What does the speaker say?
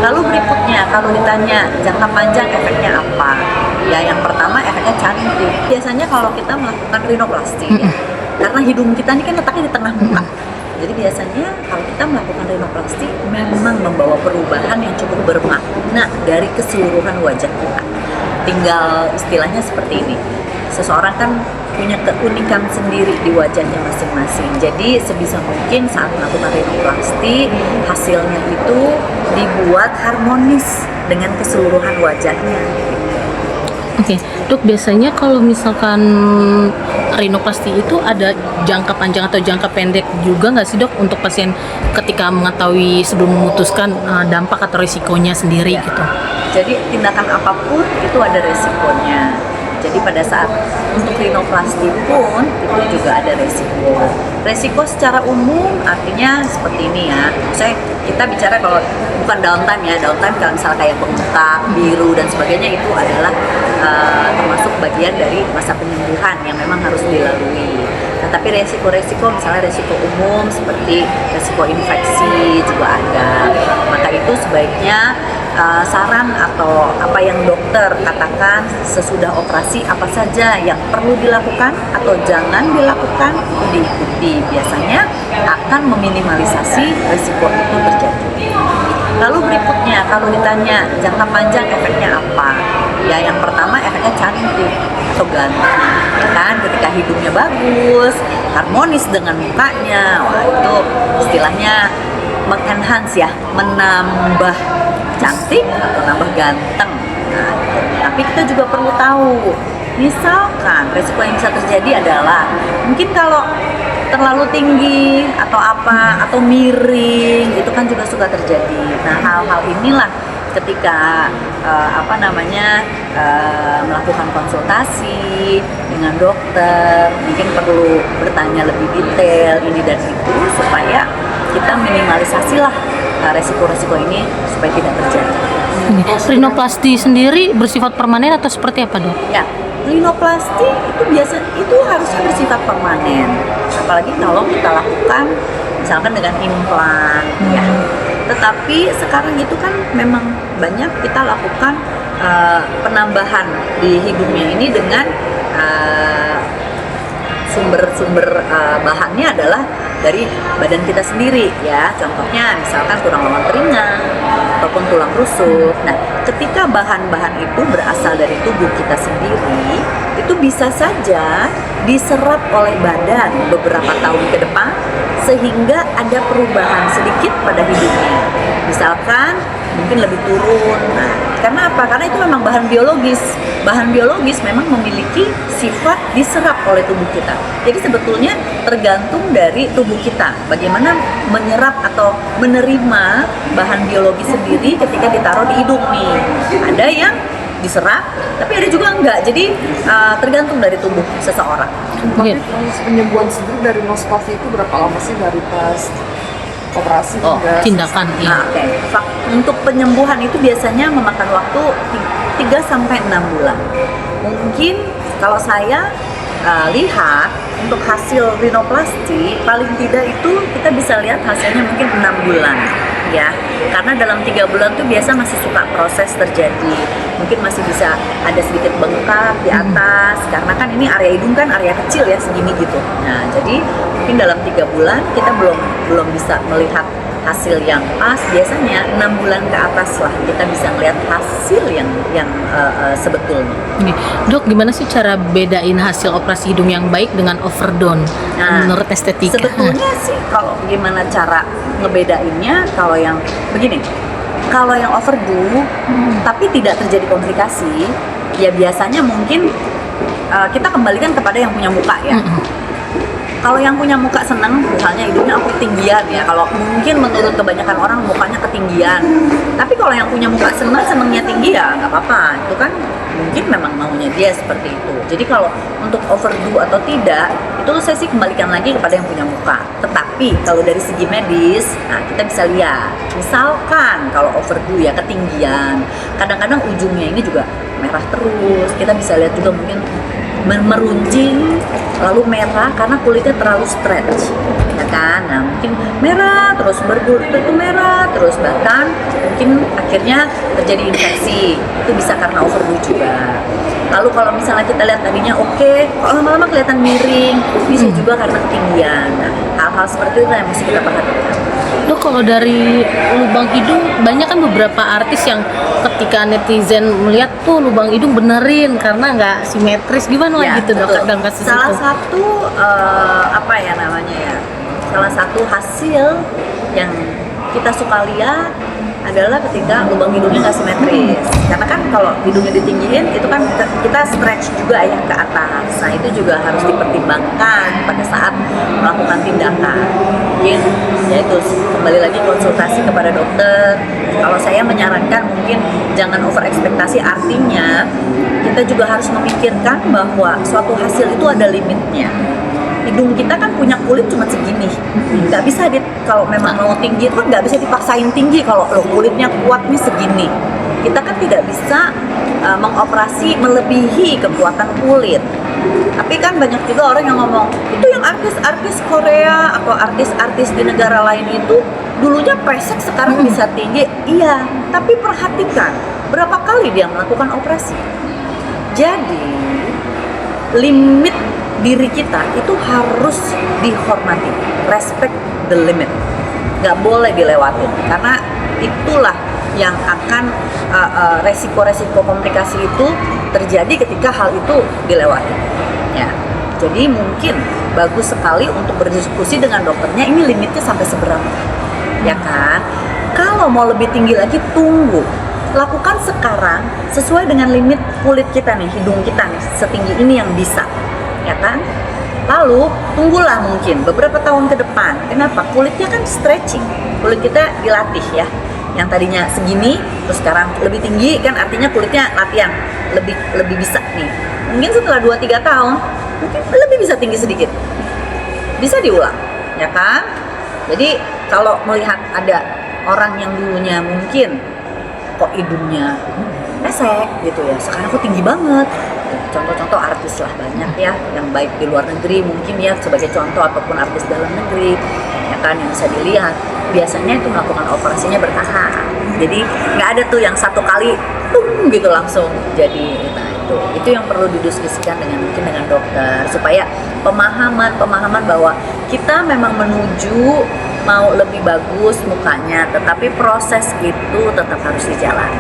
Lalu berikutnya kalau ditanya jangka panjang efeknya apa? Ya yang pertama efeknya cantik. Biasanya kalau kita melakukan rinoplasti ya, karena hidung kita ini kan letaknya di tengah muka. Jadi biasanya kalau kita melakukan rinoplasti memang membawa perubahan yang cukup bermakna dari keseluruhan wajah kita. Tinggal istilahnya seperti ini. Seseorang kan punya keunikan sendiri di wajahnya masing-masing. Jadi sebisa mungkin saat melakukan rinoplasti hasilnya itu dibuat harmonis dengan keseluruhan wajahnya. Oke, Dok, biasanya kalau misalkan rinoplasti itu ada jangka panjang atau jangka pendek juga nggak sih, Dok, untuk pasien ketika mengetahui sebelum memutuskan dampak atau risikonya sendiri gitu? Jadi tindakan apapun itu ada resikonya. Jadi pada saat untuk rinoplasti pun itu juga ada resiko. Resiko secara umum artinya seperti ini ya. Saya kita bicara kalau bukan downtime ya, downtime kalau misalnya kayak bengkak, biru dan sebagainya itu adalah termasuk bagian dari masa penyembuhan yang memang harus dilalui. Nah, tapi resiko-resiko misalnya resiko umum seperti resiko infeksi juga ada. Maka itu sebaiknya saran atau apa yang dokter katakan sesudah operasi apa saja yang perlu dilakukan atau jangan dilakukan itu diikuti, biasanya akan meminimalisasi risiko itu terjadi. Lalu berikutnya kalau ditanya jangka panjang efeknya apa? Ya yang pertama efeknya cantik atau ganteng, ya kan? Ketika hidungnya bagus, harmonis dengan mukanya, wah itu istilahnya mengenhance ya, menambah cantik atau nambah ganteng. Nah, tapi kita juga perlu tahu, misalkan resiko yang bisa terjadi adalah mungkin kalau terlalu tinggi atau apa atau miring itu kan juga suka terjadi. Nah hal-hal inilah ketika melakukan konsultasi dengan dokter mungkin perlu bertanya lebih detail ini dan itu supaya kita minimalisasi lah resiko-resiko ini supaya tidak terjadi. Rinoplasti sendiri bersifat permanen atau seperti apa, Dok? Ya, rinoplasti itu harusnya bersifat permanen. Apalagi kalau kita lakukan misalkan dengan implan ya. Tetapi sekarang itu kan memang banyak kita lakukan penambahan di hidungnya ini dengan sumber bahannya adalah dari badan kita sendiri ya. Contohnya misalkan tulang rawan telinga ataupun tulang rusuk. Nah, ketika bahan-bahan itu berasal dari tubuh kita sendiri, itu bisa saja diserap oleh badan beberapa tahun ke depan sehingga ada perubahan sedikit pada hidungnya. Misalkan mungkin lebih turun. Nah, karena apa? Karena itu memang bahan biologis. Bahan biologis memang memiliki sifat diserap oleh tubuh kita. Jadi sebetulnya tergantung dari tubuh kita bagaimana menyerap atau menerima bahan biologis sendiri ketika ditaruh di hidung nih. Ada yang diserap, tapi ada juga enggak. Jadi tergantung dari tubuh seseorang. Tapi proses penyembuhan sendiri dari rinoplasti itu berapa lama sih dari pas operasi hingga tindakan ya. Nah, untuk penyembuhan itu biasanya memakan waktu 3-6 bulan. Mungkin kalau saya lihat untuk hasil rinoplasti paling tidak itu kita bisa lihat hasilnya mungkin 6 bulan ya, karena dalam 3 bulan tuh biasa masih suka proses terjadi, mungkin masih bisa ada sedikit bengkak di atas karena kan ini area hidung kan area kecil ya segini gitu. Nah jadi mungkin dalam 3 bulan kita belum bisa melihat hasil yang pas. Biasanya 6 bulan ke atas lah kita bisa melihat hasil yang sebetulnya. Dok, gimana sih cara bedain hasil operasi hidung yang baik dengan overdone menurut estetika? Sebetulnya sih kalau gimana cara ngebedainnya, kalau yang begini, kalau yang overdo tapi tidak terjadi komplikasi, ya biasanya mungkin kita kembalikan kepada yang punya muka ya. Kalau yang punya muka senang, misalnya hidungnya aku ketinggian ya, kalau mungkin menurut kebanyakan orang mukanya ketinggian. Tapi kalau yang punya muka senangnya tinggi ya nggak apa-apa, itu kan mungkin memang maunya dia seperti itu. Jadi kalau untuk overdo atau tidak, itu saya sih kembalikan lagi kepada yang punya muka. Tetapi kalau dari segi medis, nah kita bisa lihat, misalkan kalau overdo ya ketinggian, kadang-kadang ujungnya ini juga merah terus. Kita bisa lihat juga mungkin meruncing lalu merah karena kulitnya terlalu stretch ya kan. Nah mungkin merah terus bergulir itu merah terus, bahkan mungkin mungkin akhirnya terjadi infeksi, itu bisa karena overdo juga. Lalu kalau misalnya kita lihat tadinya oke, kok lama-lama kelihatan miring, bisa juga karena ketinggian. Nah, hal-hal seperti itu yang mesti kita perhatikan. Dok, kalau dari lubang hidung, banyak kan beberapa artis yang ketika netizen melihat tuh lubang hidung benerin karena nggak simetris, gimana Ya, gitu dok betul. dalam kasus Salah itu? satu apa ya namanya ya, salah satu hasil yang kita suka lihat adalah ketika lubang hidungnya nggak simetris. Karena kan kalau hidungnya ditinggiin itu kan kita stretch juga ya ke atas. Nah itu juga harus dipertimbangkan pada saat melakukan tindakan. Mungkin ya itu kembali lagi konsultasi kepada dokter. Kalau saya menyarankan mungkin jangan over ekspektasi, artinya kita juga harus memikirkan bahwa suatu hasil itu ada limitnya. Hidung kita kan punya kulit cuma segini, nggak bisa kalau memang mau tinggi itu kan nggak bisa dipaksain tinggi. Kalau lo kulitnya kuat nih segini, kita kan tidak bisa mengoperasi melebihi kekuatan kulit. Tapi kan banyak juga orang yang ngomong itu yang artis-artis Korea atau artis-artis di negara lain itu dulunya pesek sekarang bisa tinggi. Iya, tapi perhatikan berapa kali dia melakukan operasi. Jadi limit diri kita itu harus dihormati, respect the limit, nggak boleh dilewatin, karena itulah yang akan resiko-resiko komplikasi itu terjadi ketika hal itu dilewati. Ya, jadi mungkin bagus sekali untuk berdiskusi dengan dokternya, ini limitnya sampai seberapa, ya kan? Kalau mau lebih tinggi lagi, tunggu, lakukan sekarang sesuai dengan limit kulit kita nih, hidung kita nih, setinggi ini yang bisa. Ya kan? Lalu tunggulah mungkin beberapa tahun ke depan. Kenapa? Kulitnya kan stretching, kulit kita dilatih ya. Yang tadinya segini, terus sekarang lebih tinggi, kan artinya kulitnya latihan lebih bisa nih. Mungkin setelah 2-3 tahun, mungkin lebih bisa tinggi sedikit. Bisa diulang, ya kan? Jadi kalau melihat ada orang yang dulunya mungkin kok hidungnya pesek gitu ya, sekarang aku tinggi banget. Contoh-contoh artis lah banyak ya, yang baik di luar negeri mungkin ya sebagai contoh, ataupun artis dalam negeri ya kan, yang bisa dilihat biasanya itu melakukan operasinya bertahap. Jadi nggak ada tuh yang satu kali gitu langsung jadi. Nah itu yang perlu didiskusikan mungkin dengan dokter, supaya pemahaman bahwa kita memang menuju mau lebih bagus mukanya, tetapi proses itu tetap harus dijalani.